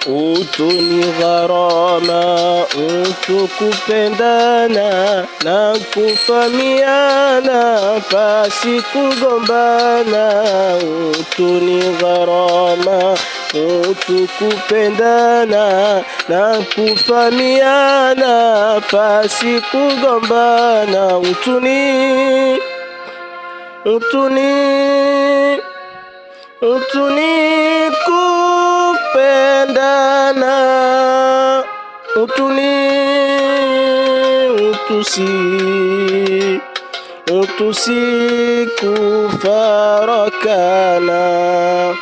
utu ni gharama, utu kupendana na kufahamiana pasi kugombana. Utu ni gharama, utu kupendana na kufahamiana pasi kugombana. Utu ni kupendana, utu si kufarakana.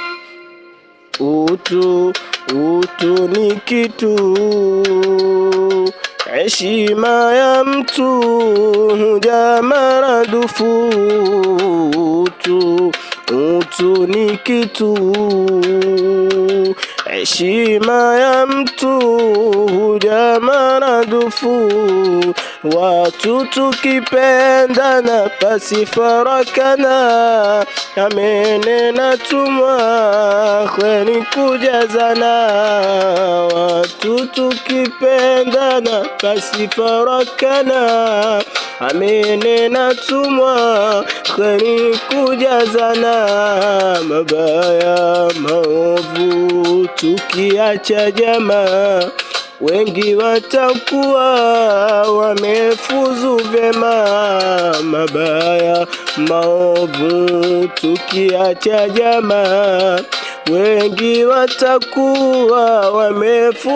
Utu ni kitu, heshima ya mtu huja maradufu. Utu ni kitu, heshima ya mtu huja maradufu. Watu tukipendana pasifarakana, amenena tumwa kheri kujazana. Watu tukipendana pasifarakana, amenena tumwa kheri kujazana. Mabaya maovu tukiacha jamaa, wengi watakuwa wamefuzu vyema. Mabaya maovu tukiacha jamaa, wengi watakuwa wamefuzu